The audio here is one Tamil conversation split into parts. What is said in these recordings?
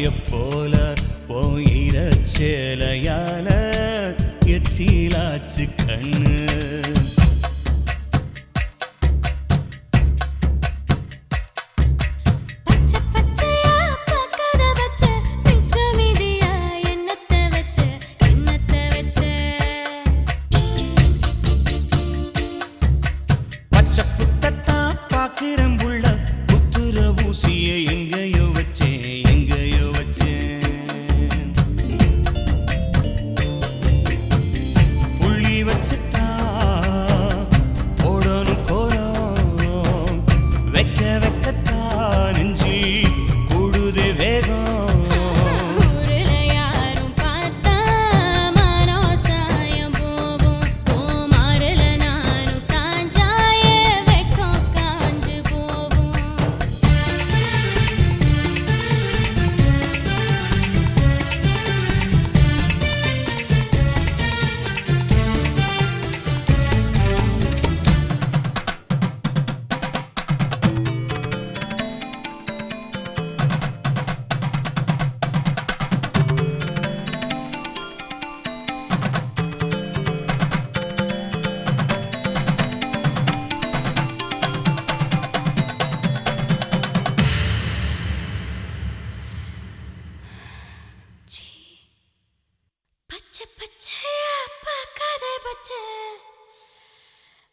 போல சேலையால எச்சிலாச்சு கண்ணு எங்கேயோ வச்சேன் புள்ளி வச்சுத்தா போடணும் கோலம் வைக்கத்தா நெஞ்சி கூடுது வேகம்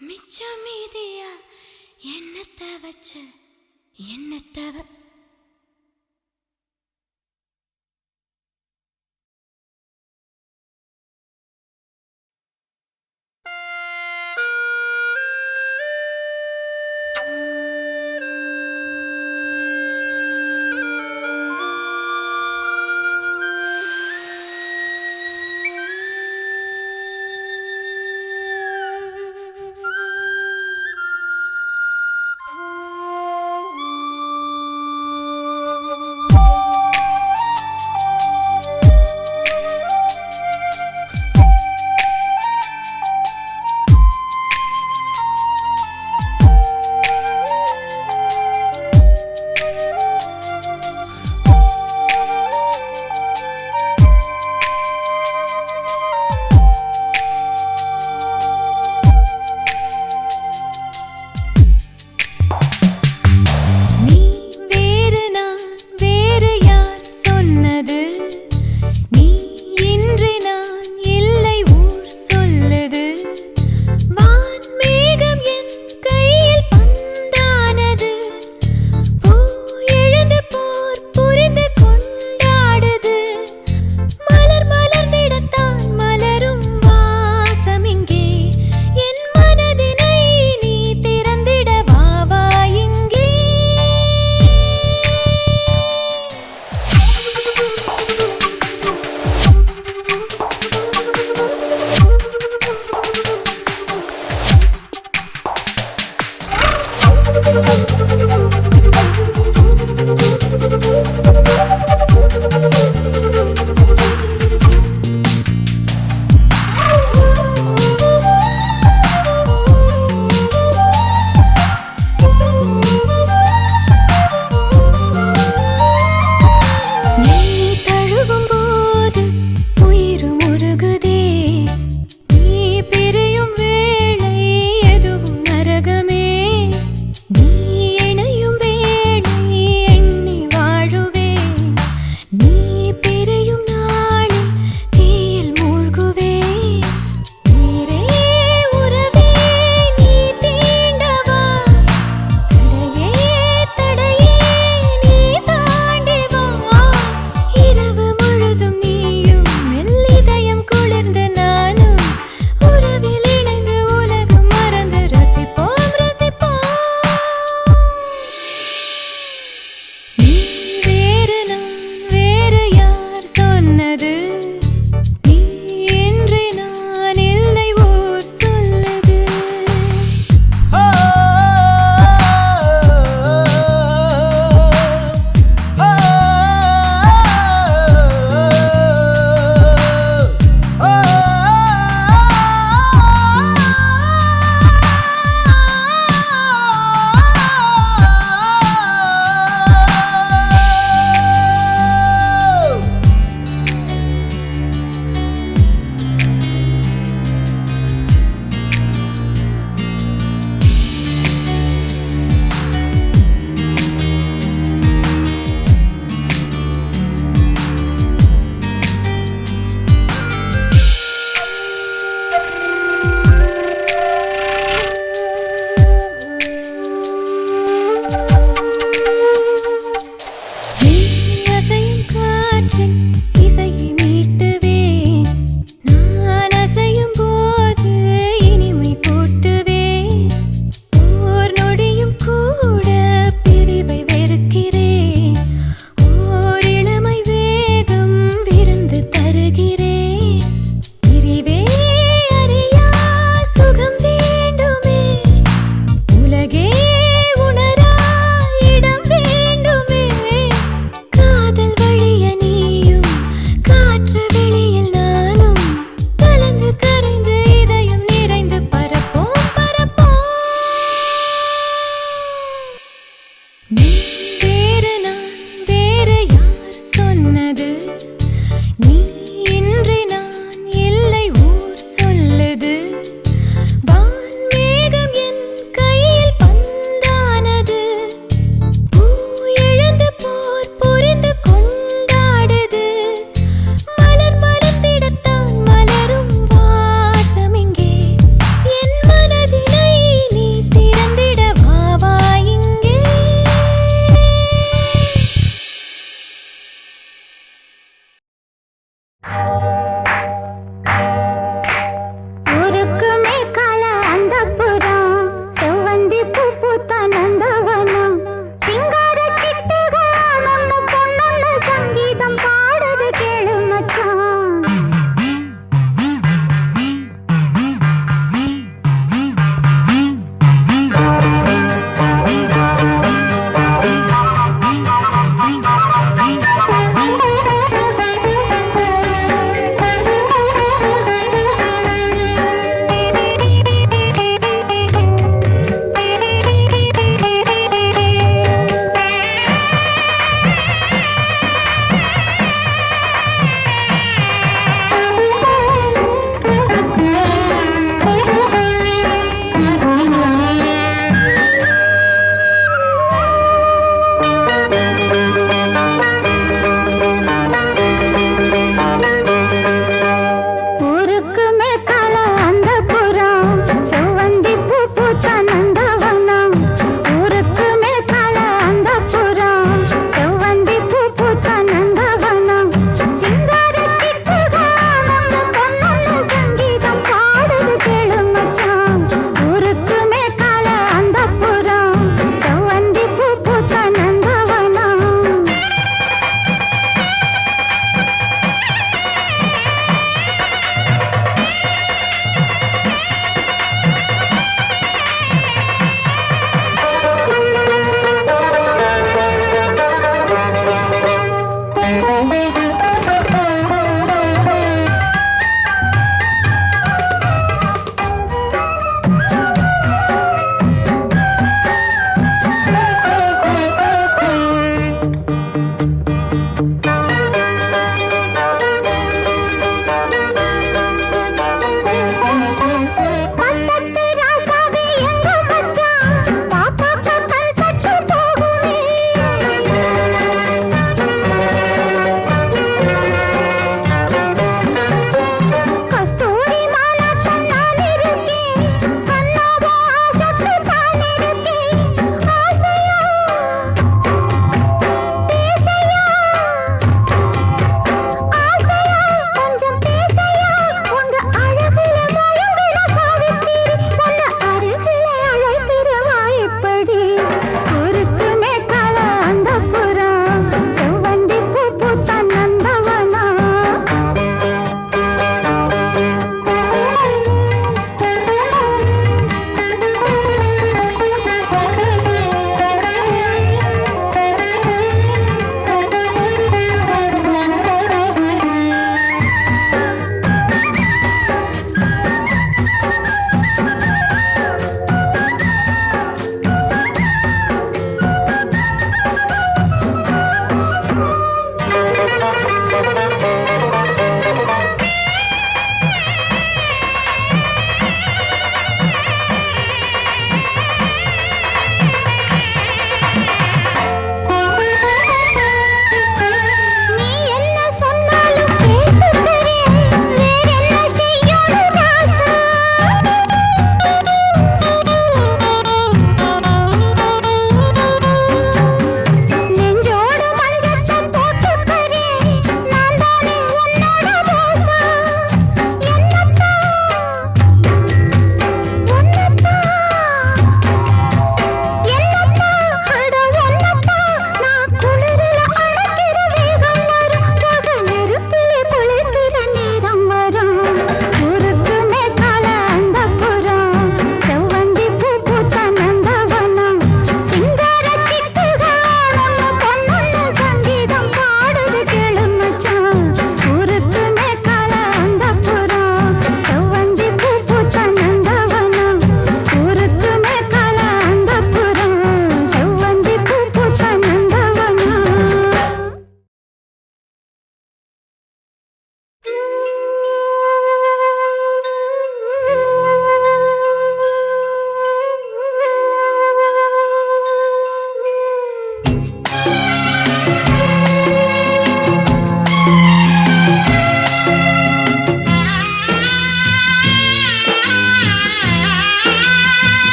மிச்சமீதியா என்னத்த வச்ச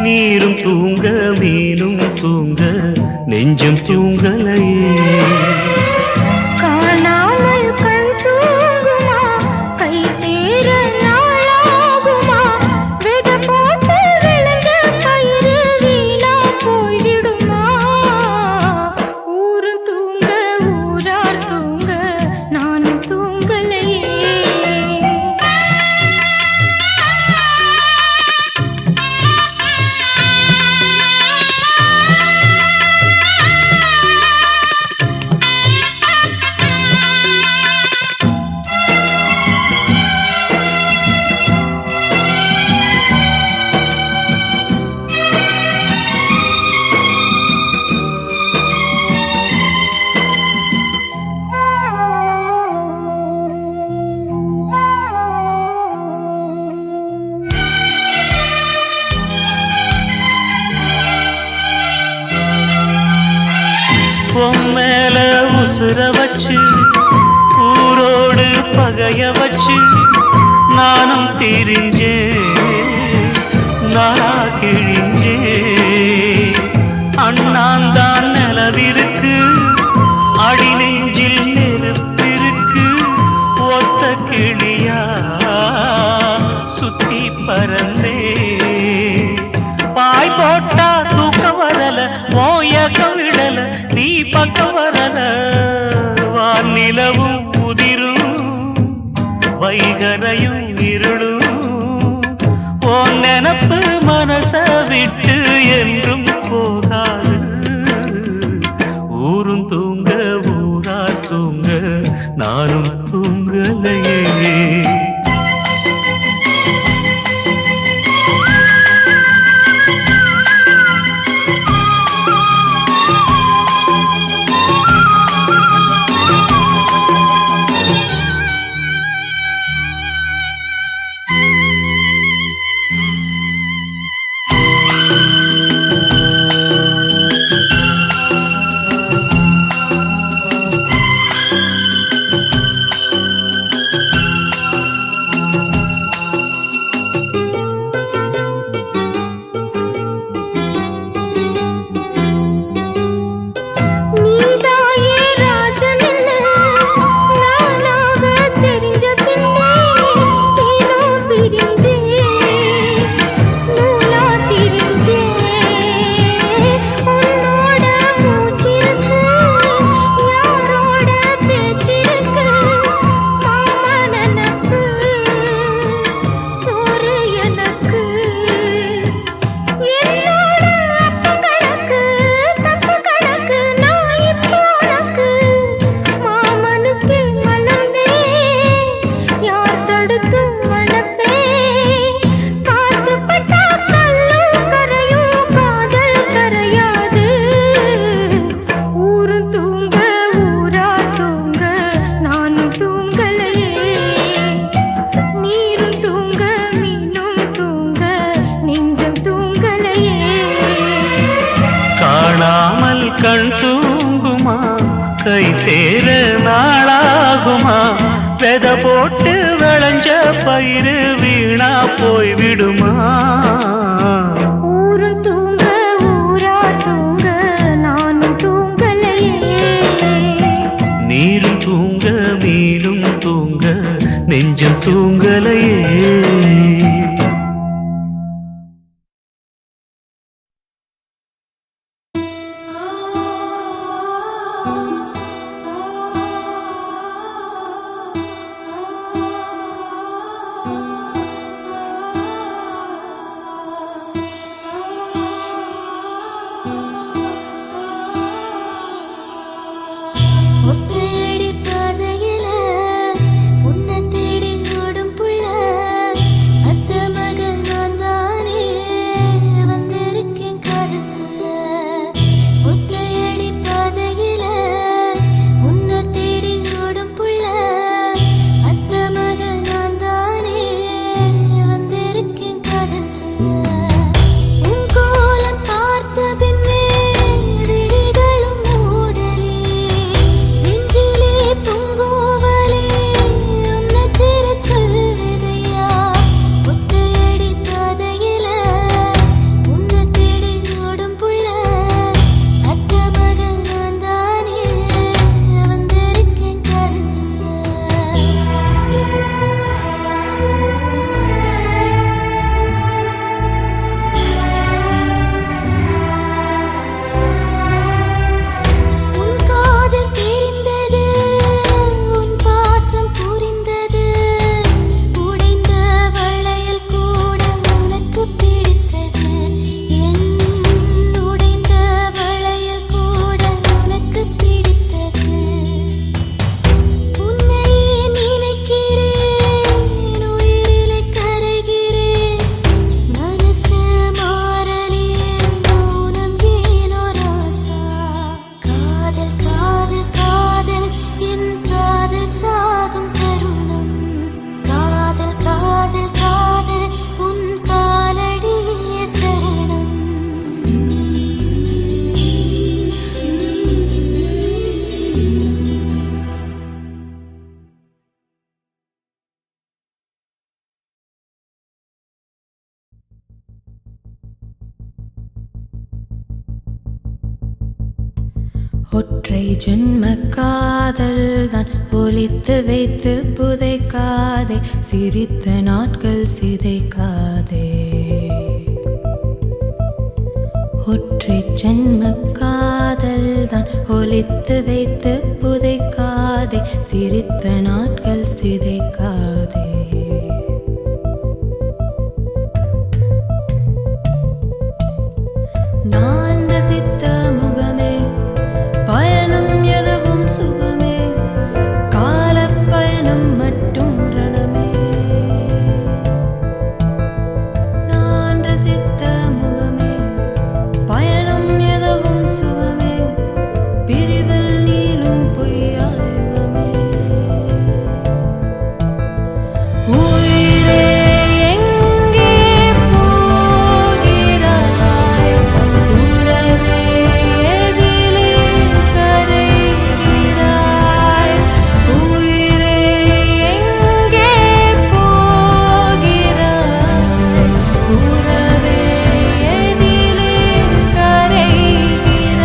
நீரும் தூங்க மீனும் தூங்க நெஞ்சம் தூங்கலையே. காணாமல் கண் தூங்குமா கை சேர நாளாகுமா வித போட்டு விளைஞ்ச பயிறு வீணா போய்விடுமா ஊரும் தூங்க ஊரார் தூங்க நானும் தூங்கலையே. பொம்மேல உசுர வச்சு ஊரோடு பகைய வச்சு நானும் திரிஞ்சேன் நாளா கிழிஞ்சேன். அண்ணாந்தான் நிலவிருக்கு அடி நெஞ்சில் நெருப்பிருக்கு ஒத்த கிளியா சுத்தி பறந்தே. பாய் போட்டா தூக்கம் வரல மோயகம் விடல நீ பக்கம் வரல வானிலவும் உதிரும் வைகரையும் இருளும் உன் நினப்பு மனச விட்டு என்றும் போகாது. ஊரும் தூங்க ஊரார் தூங்க நானும் தூங்கலையே. கண் தூங்குமா கை சேர நாளாகுமா வெத போட்டு விளைஞ்ச பயிறு வீணா போய்விடுமா. ஊரும் தூங்க ஊரார் தூங்க நானும் தூங்கலையே. நீரும் தூங்க மீனும் தூங்க நெஞ்சம் தூங்கலையே. ஒத்தையடி பாதையில உன்னை தேடி ஓடும் புள்ள ஒற்றை ஜென்ம காதல் தான் ஒலித்து வைத்து புதைக்காதே, சிரித்த நாட்கள் சிதைக்காதே. ஒற்றை ஜென்ம காதல் தான் ஒலித்து வைத்து புதைக்காதே, சிரித்த நாட்கள் சிதைக்காதே. நான் ரசித்த முகமே, பயணம் எதுவும் சுகமே, காலப்பயணம் மட்டும் ரணமே. நான் ரசித்த முகமே, பயணம் எதுவும் சுகமே, பிரிவில் நீளும் பொய்யாயுகமே. உயிரே எங்கே போகிறாய், உறவே எதிலே கரைகிறாய். உயிரே எங்கே போகிறாய், உறவே எதிலே கரைகிறாய்.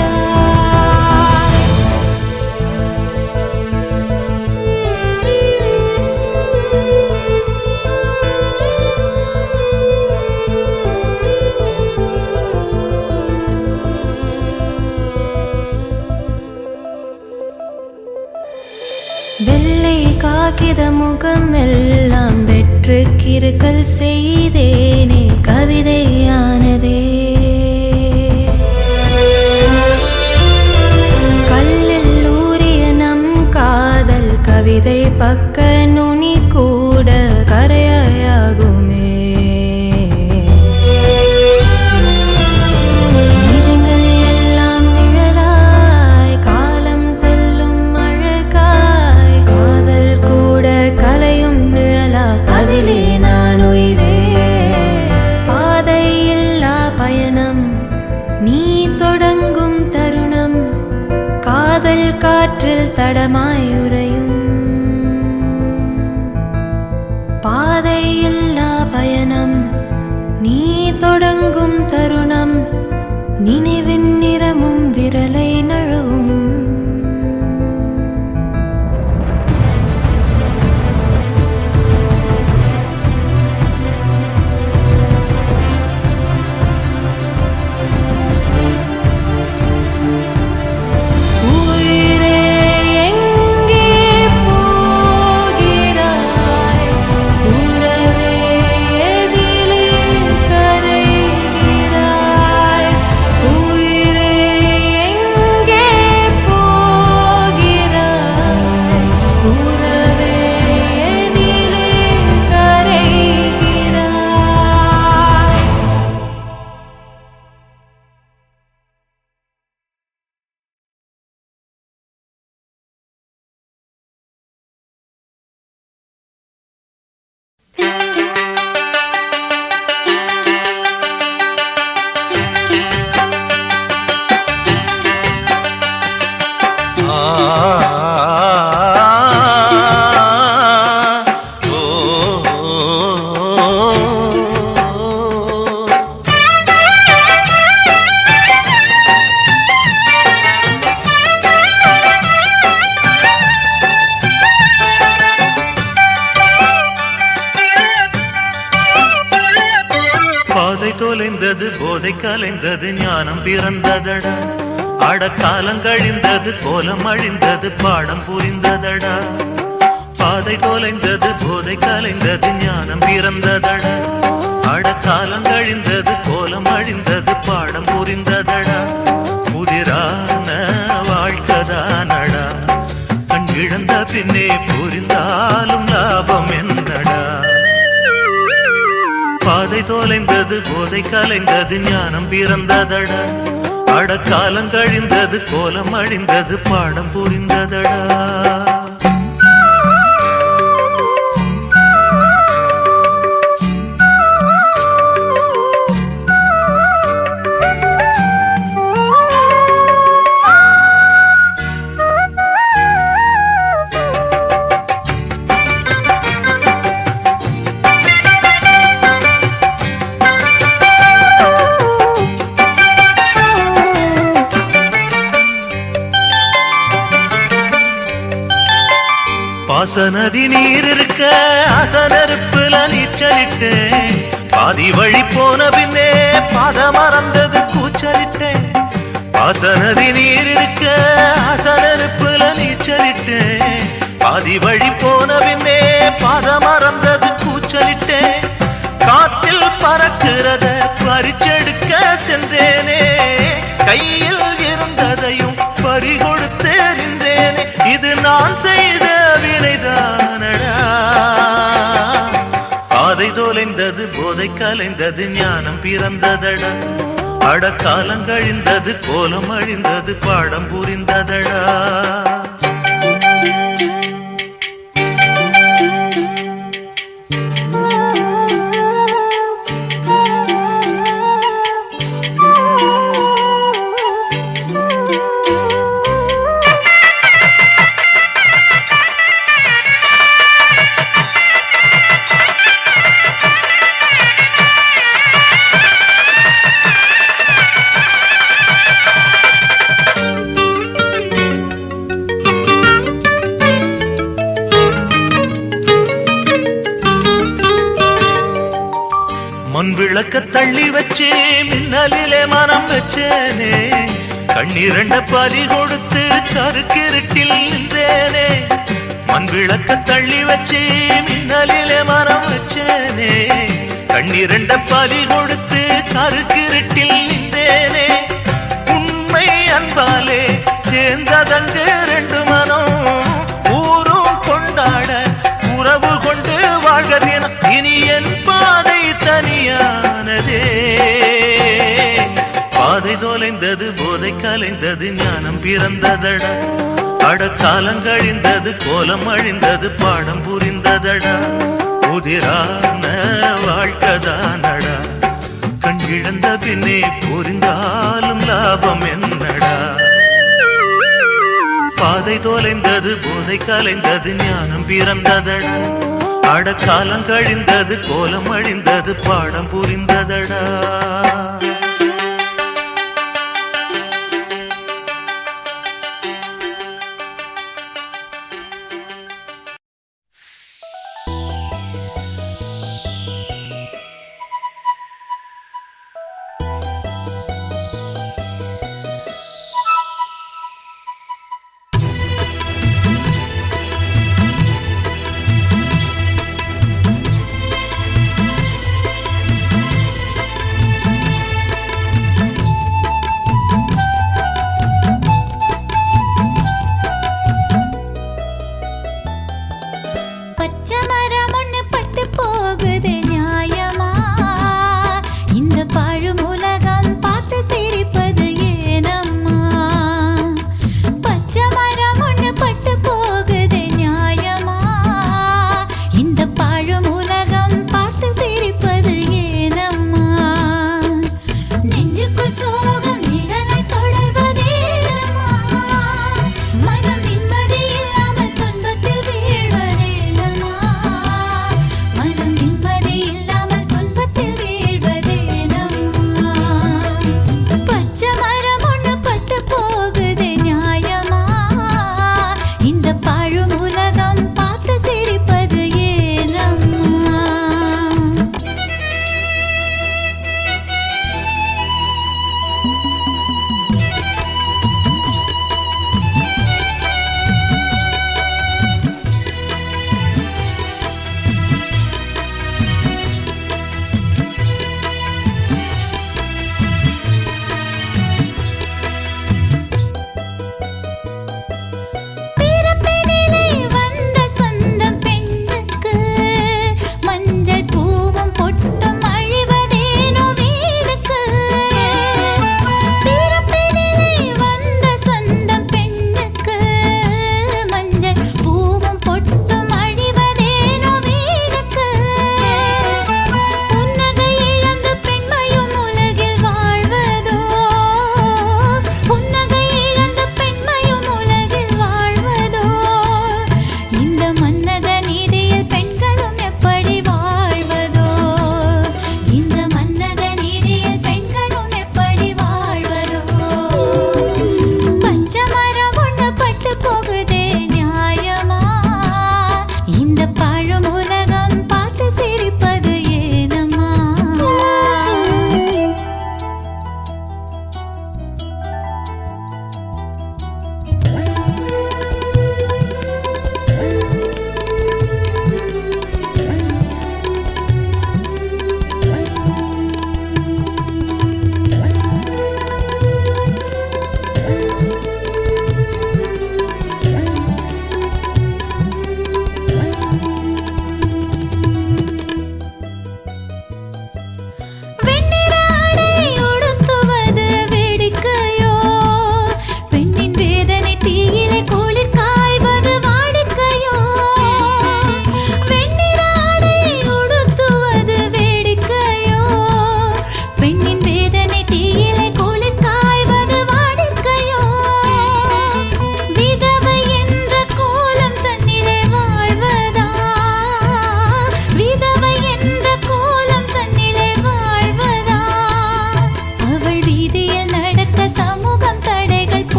வெள்ளை காகித முகம் எல்லாம் வெற்று கிறுக்கல் செய்தேனே, கவிதையானதே. கல்லில் ஊறிய நம் காதல் கவிதை பக்க நுனி கூட கரையாகுமே. நிஜங்கள் எல்லாம் நிழலாய், காலம் செல்லும் அழகாய், காதல் கூட கலையும் நிழலா, அதிலே நான் உயிரே. பாதை இல்லா பயணம் நீ தொடங்கும் தருணம், காதல் காற்றில் தடமாய் உறையும். பாதை இல்லா பயணம் நீ தொடங்கும் தருணம், நினைவின் நிறமும் விரலை நழுவும். உயிரே எங்கே போகிறாய், உறவே எதிலே கரைகிறாய். உயிரே எங்கே போகிறாய், உறவே எதிலே கரைகிறாய். பாதை தொலைந்தது, போதை கலைந்தது, ஞானம் பிறந்ததடா. அடக்காலம் கழிந்தது, கோலம் அழிந்தது, பாடம் புரிந்ததடா. பாதை தொலைந்தது, போதை கலைந்தது, ஞானம் பிறந்ததடா. அடக்காலம் கழிந்தது, கோலம் அழிந்தது, பாடம் புரிந்ததடா. புதிரான வாழ்க்கதானடா, கண் இழந்த பின்னே புரிந்தாலும் லாபம் என்னடா. பாதை தொலைந்தது, போதை கலைந்தது, ஞானம் பிறந்ததடா. அடக்காலம் கழிந்தது, கோலம் அழிந்தது, பாடம் புரிந்ததடா. பாசநதி நீர் இருக்க அசனருப்புல நீச்சலிட்டேன். பாதி வழி போன பின்னே பாத மறந்தது கூச்சலிட்டேன். பாசநதி நீர் இருக்க அசனருப்புல நீச்சலிட்டேன். பாதி வழி போன பின்னே பாத மறந்தது கூச்சலிட்டேன். காற்றில் பறக்கிறத பறிச்செடுக்க சென்றேனே, கையில் இருந்ததையும் பறிகொடுத்து நின்றேனே. இது நான் செய்த வினைதானடா. பாதை தொலைந்தது, போதை கலைந்தது, ஞானம் பிறந்ததடா. அடக்காலம் கழிந்தது, கோலம் அழிந்தது, பாடம் புரிந்ததடா. மண் விளக்க தள்ளி வச்சு மின்னலிலே மனம் வச்சேனே. கண்ணீரண்ட பலி கொடுத்து கருக்கிருட்டில் நின்றேனே. மண் விளக்க தள்ளி வச்சு மின்னலிலே மனம் வச்சேனே. கண்ணீரண்ட பலி கொடுத்து கருக்கிருட்டில் நின்றேனே. உண்மை அன்பாலே சேர்ந்ததங்கு ரெண்டு மனம், ஊரும் கொண்டாட உறவு கொண்டு வாழ்கிறேன். இனி என் பாதை தனியானதே. பாதை தொலைந்தது, போதை கலைந்தது, ஞானம் பிறந்ததடா. அடக்காலம் கழிந்தது, கோலம் அழிந்தது, பாடம் புரிந்ததடா. புதிரான வாழ்க்கைதானடா. கண் இழந்த பின்னே புரிந்தாலும் லாபம் என்னடா. பாதை தொலைந்தது, போதை கலைந்தது, ஞானம் பிறந்ததடா. அடக்காலம் கழிந்தது, கோலம் அழிந்தது, பாடம் புரிந்ததடா.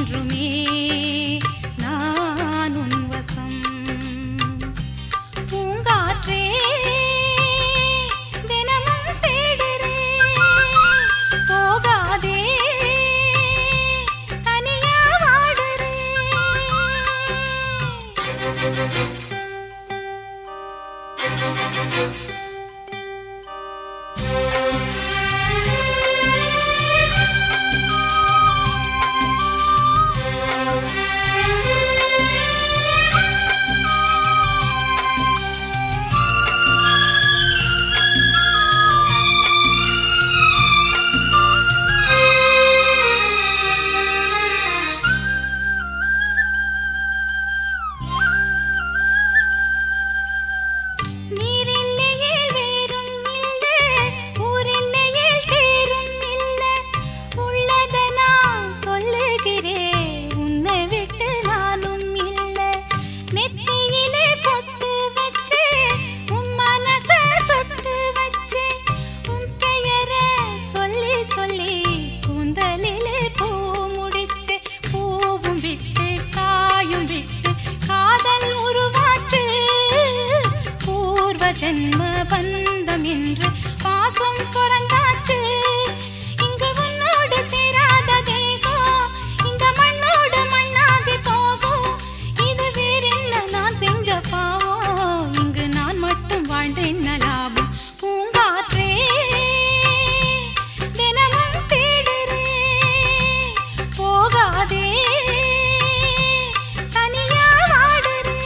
என்றுமே நான் உன் வசம். பூங்காற்றே தினமும் தேடுறேன், போகாதே தனியா வாடுறேன். நீரில்லையே வேறும் இல்ல, ஊரில்லையே தேரும் இல்ல, உள்ளத நான் சொல்லுகிறேன், உன்னை விட்டு நானும் இல்ல. நெத்தியிலே பொட்டு வச்சே, உன் மனச தொட்டு வச்சே, உன் பெயர சொல்லி சொல்லி கூந்தலிலே பூ முடிச்சே. பூவும் விட்டு காயும் விட்டு காதல் உருவாற்று, பூர்வ ஜென்ம பந்தம் என்று பாசம் பிறந்தாச்சு. இங்கு உன்னோடு சேராத தேகம் இந்த மண்ணோடு மண்ணாகி போகும். இது வேறென்ன நான் செஞ்ச பாவம், இங்கு நான் மட்டும் வாழ்ந்து என்ன லாபம். பூங்காற்றே தினமும் தேடுறேன், போகாதே தனியா வாடுறேன்.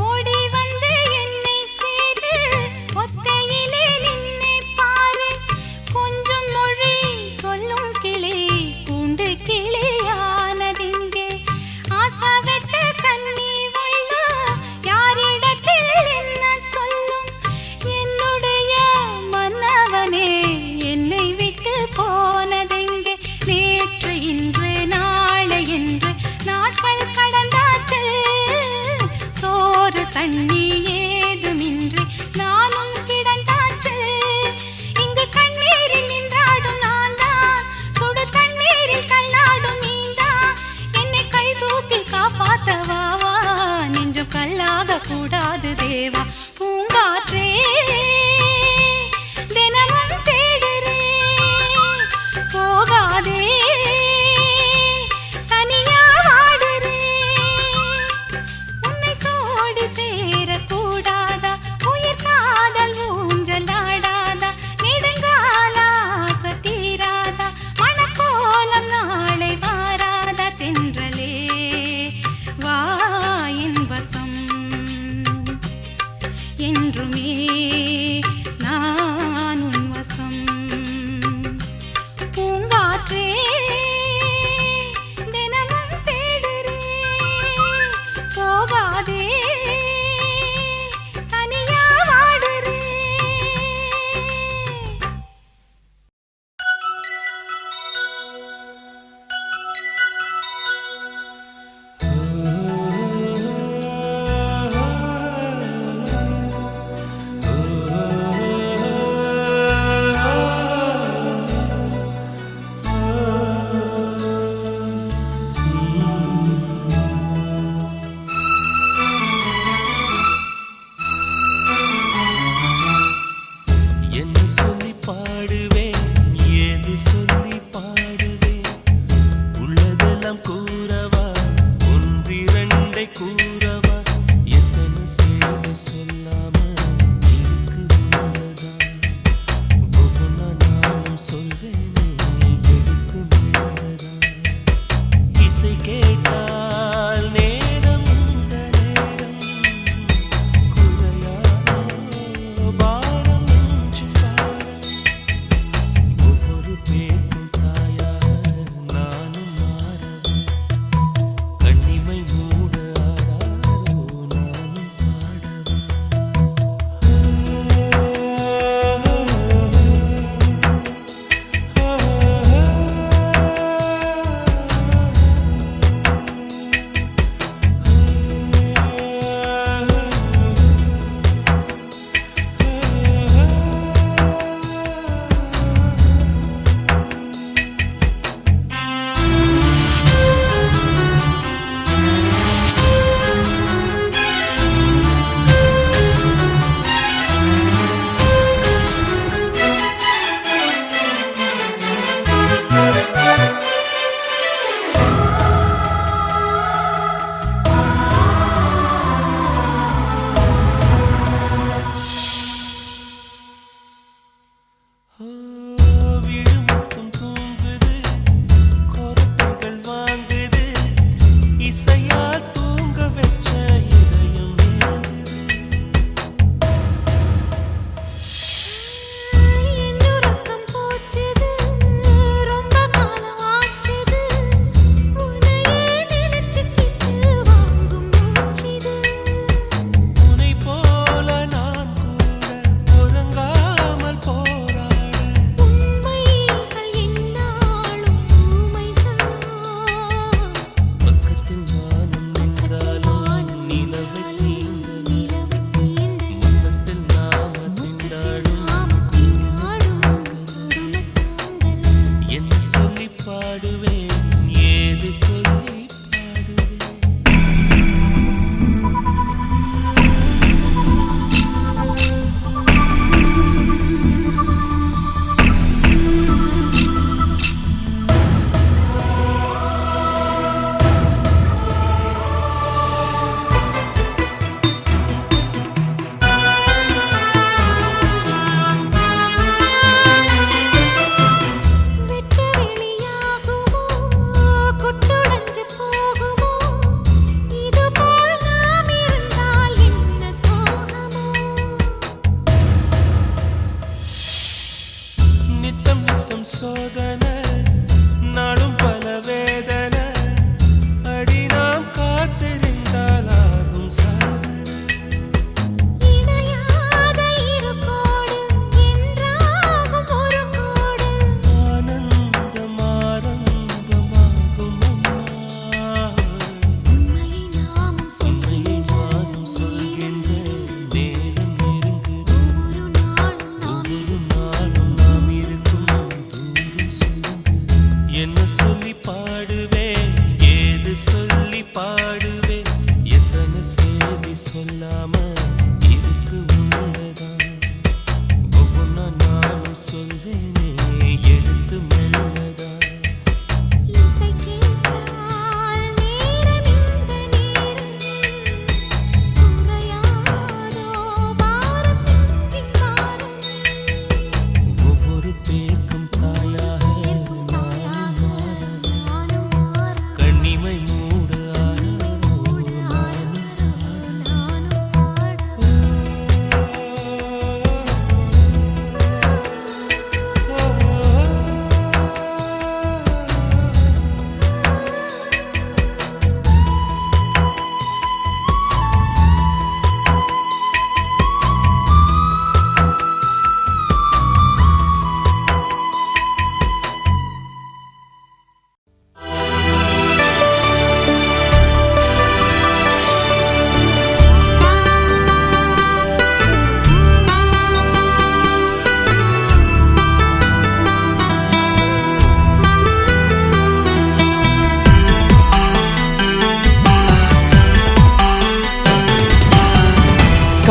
ஓடி வந்து என்னை சேரு, ஒத்தையிலே நின்னை பாரு. கொஞ்சம் மொழி சொல்லும் கிளி கூண்டு கிளியானதிங்கே. ஆசை வச்ச கண்ணி உள்ளம் யாரிடத்தில் என்ன சொல்லும். என்னுடைய மன்னவனே என்னை விட்டு போனதெங்கே. நேற்று இன்று நாளை என்று நாட்கள் கடந்தாச்சு, சோறு தண்ணி ஏதுமின்றி நானும் கிடந்தாச்சு. இங்கு கண்ணீரில் நின்றாடும் நான் தான், சுடு தண்ணீரில் கல்லாடும் நீந்தான். என்னை கை தூக்கி காப்பாத்தவாவா, நெஞ்சம் கல்லாக கூடாது தேவா. பூங்காற்றே தினமும் தேடுறேன், போகாதே தனியா வாடுறேன். உன்னை சோடி சேரக்கூடாதா, உயிர் காதல் ஊஞ்சலாடாதா, நெடுங்கால ஆசை தீராதா, மணக்கோலம் நாளை வாராதா. தென்றலே வா என் வசம், என்றுமே நான் உன் வசம். பூங்காற்றே தினமும் தேடுறேன், போகாதே தனியா வாடுறேன். ஓ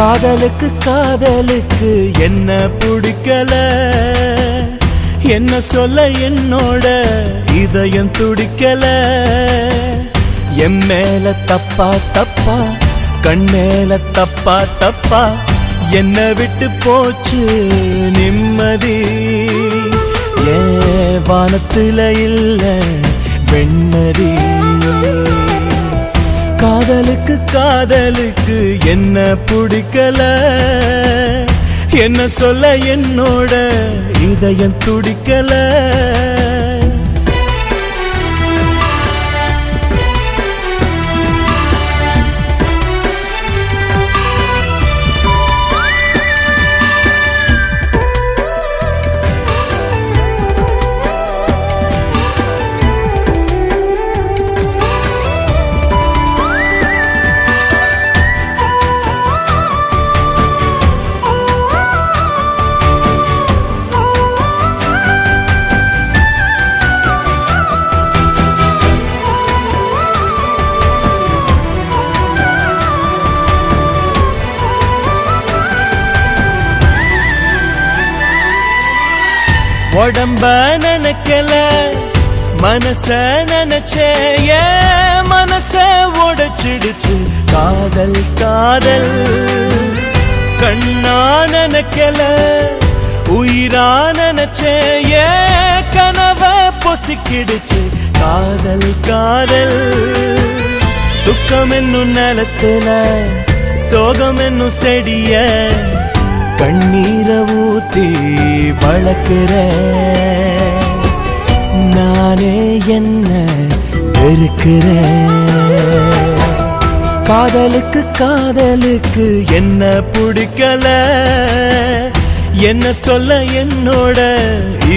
காதலுக்கு காதலுக்கு என்ன பிடிக்கல, என்ன சொல்ல என்னோட இதயம் துடிக்கல. என் மேல தப்பா தப்பா, கண் மேல தப்பா தப்பா, என்ன விட்டு போச்சு நிம்மதி. ஏன் வானத்துல இல்ல வெண்மதி. காதலுக்கு காதலுக்கு என்ன பிடிக்கல, என்ன சொல்ல என்னோட இதயம் துடிக்கல. உடம்ப நினைக்கல, மனச நினைச்சே, மனச உடைச்சிடுச்சு காதல் காதல். கண்ணா நினைக்கல, உயிரா நினைச்சே, கனவ பொசிக்கிடுச்சு காதல் காதல். துக்கம் என்னும் நிலத்துல, சோகம் என்னும் செடிய, கண்ணீரை ஊத்தி வளர்க்கிற நானே என்ன வெறுக்கிற. காதலுக்கு காதலுக்கு என்ன பிடிக்கல, என்ன சொல்ல என்னோட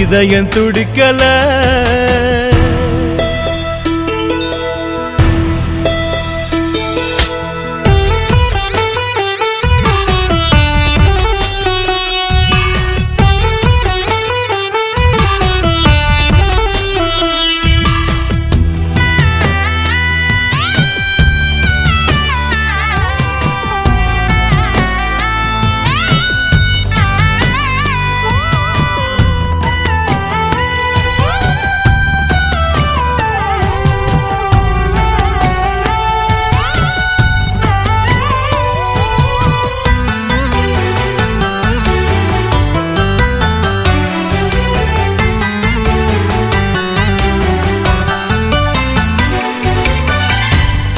இதயம் துடிக்கல.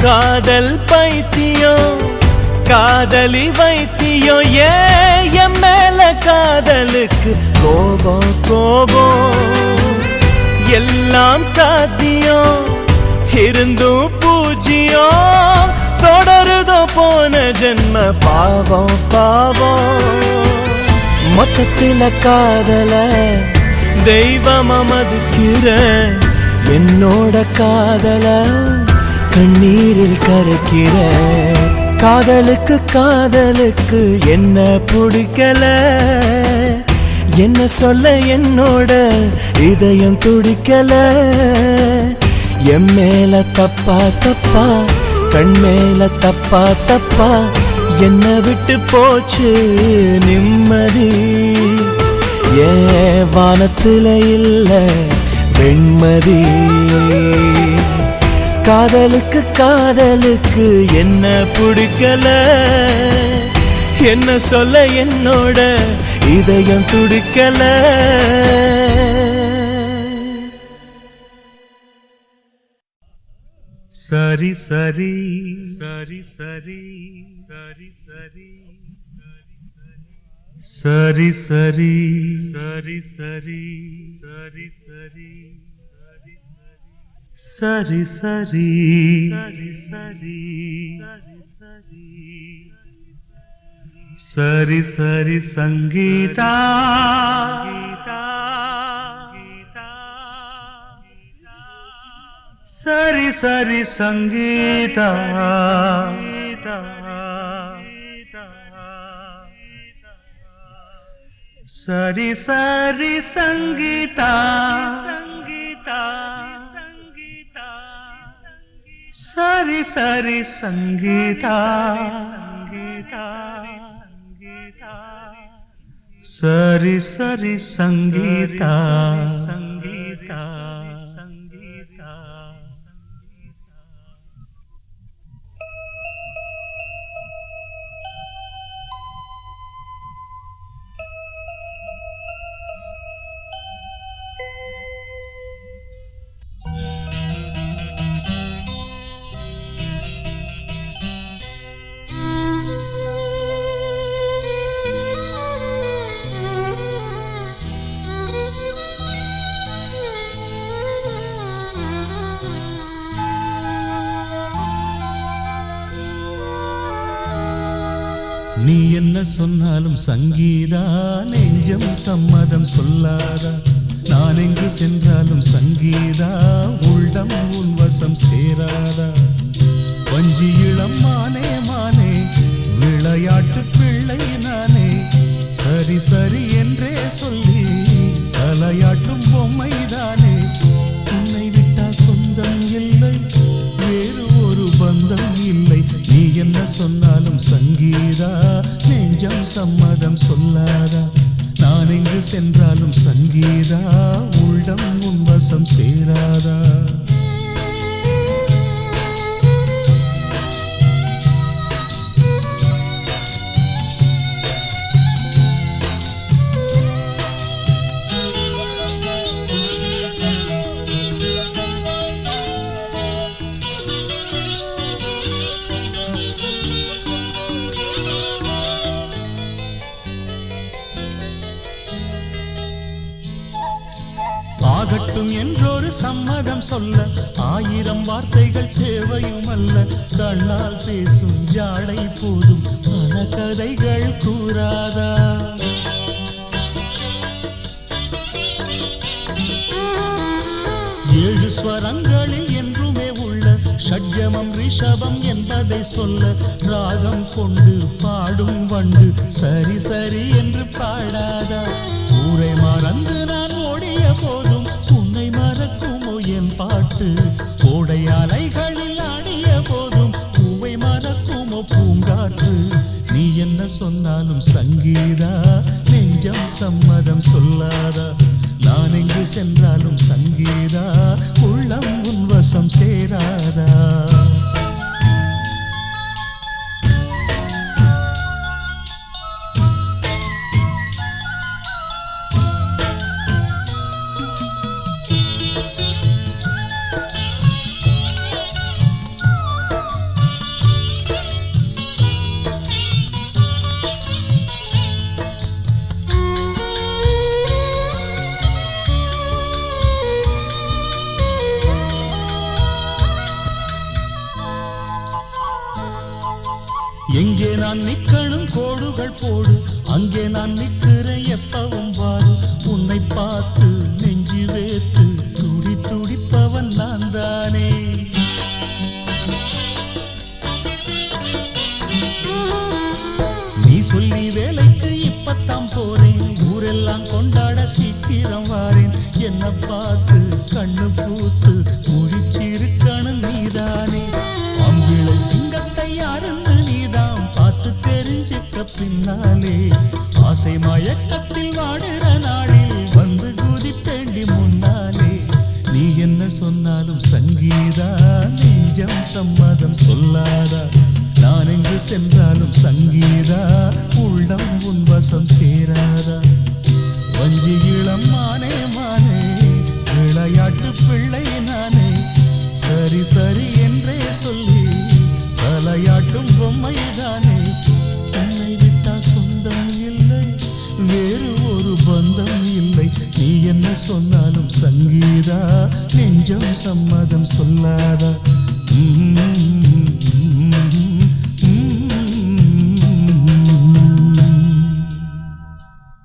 காதல் பைத்தியம் காதலி வைத்தியம், என் மேல காதலுக்கு கோபம் கோபம். எல்லாம் சாத்தியம் இருந்தும் பூஜ்யம், தொடருதோ போன ஜென்ம பாவம் பாவம். மொத்தத்தில காதல தெய்வமா மதிக்கிற, என்னோட காதல கண்ணீரில் கரைக்கிற. காதலுக்கு காதலுக்கு என்ன பிடிக்கல, என்ன சொல்ல என்னோட இதயம் துடிக்கல. என் மேல தப்பா தப்பா, கண் மேல தப்பா தப்பா, என்ன விட்டு போச்சு நிம்மதி. ஏன் வானத்துல இல்ல வெண்மதி. காதலுக்கு காதலுக்கு என்ன பிடிக்கல, என்ன சொல்ல என்னோட இதயம் துடிக்கல. சரி சரி சரி சரி சரி சரி சரி சரி சரி சரி சரி சரி சரி சரி சரி சரி சங்கீதா சரி சரி சங்கீதா சரி சரி சங்கீதா சரி சரி சங்கீதா சரி சரி சங்கீதா சங்கீதா சங்கீதா. நீ என்ன சொன்னாலும் சங்கீதா நெஞ்சம் சம்மதம் சொல்லாதா. நான் எங்கு சென்றாலும் சங்கீதா உள்ளம் உன் வசம் சேராதா. வஞ்சி இளம் மானே மானே விளையாட்டு பிள்ளை நானே. சரி சரி என்றே சொல்லி தலையாட்டும் பொம்மைதானே. உன்னை விட்டால் சொந்தம் இல்லை வேறு ஒரு பந்தம் இல்லை. நீ என்ன சொன்னாலும் சங்கீதா நெஞ்சம் சம்மதம் சொல்லாதா. நான் எங்கு சென்றாலும் சங்கீதா உள்ளம் உன் வசம் சேராதா. ஆகட்டும் என்றொரு சம்மதம் சொல்ல 1000 வார்த்தைகள் தேவையும் அல்ல. கண்ணால் பேசும் ஜாடை போதும் பல கதைகள் கூறாதா. ஏழு ஸ்வரங்களில் என்றுமே உள்ள ஷட்ஜமம் ரிஷபம் என்பதை சொல்ல ராகம் கொண்டு பாடும் வண்டு சரி சரி என்று பாடாதா. ஊரை மறந்து நான் ஓடிய போதும் உன்னை மறக்குமோ என் பாட்டு. கோடை அலைகளில் ஆடிய போதும் பூவை மறக்குமோ பூங்காற்று. நீ என்ன சொன்னாலும் சங்கீதா நெஞ்சம் சம்மதம் சொல்லாதா. நான் எங்கு சென்றாலும் சங்கீதா உள்ளம் உன் வசம் சேராதா. எங்கே நான் நிக்கணும் கோடுகள் போடு அங்கே நான் நிற்கிறேன் எப்பவும் வாரு. உன்னை பார்த்து நெஞ்சு வேத்து துடி துடிப்பவன் நான் தானே. நீ சொல்லி வேலைக்கு இப்பத்தான் போறேன். ஊரெல்லாம் கொண்டாட சீக்கிரம் வாரேன். என்ன பார்த்து கண்ணு பூத்து முடிச்சிருக்கணும் நீதானே. அம்பிளை சிங்கத்தை யாருன்னு நீதான் பார்த்து தெரிஞ்சுக்க பின்னாலே. ஆசை மயக்கத்தில் வாடுற நாளில் வந்து குதிப்பேண்டி முன்னாலே. நீ என்ன சொன்னாலும் சங்கீதா நெஞ்சம் சம்மதம் சொல்லாதா. நான் எங்கு சென்றாலும் சங்கீதா உள்ளம் உன் வசம் சேராதா. வஞ்சி இளம் மானே மானே விளையாட்டு பிள்ளை நானே. சரி சரி என்றே சொல்லி தலையாட்டும் பொம்மைதானே. உன்னை விட்டால் சொந்தம் இல்லை வேறு ஒரு பந்தம் இல்லை. நீ என்ன சொன்னாலும் சங்கீதா நெஞ்சம் சம்மதம் சொல்லாத.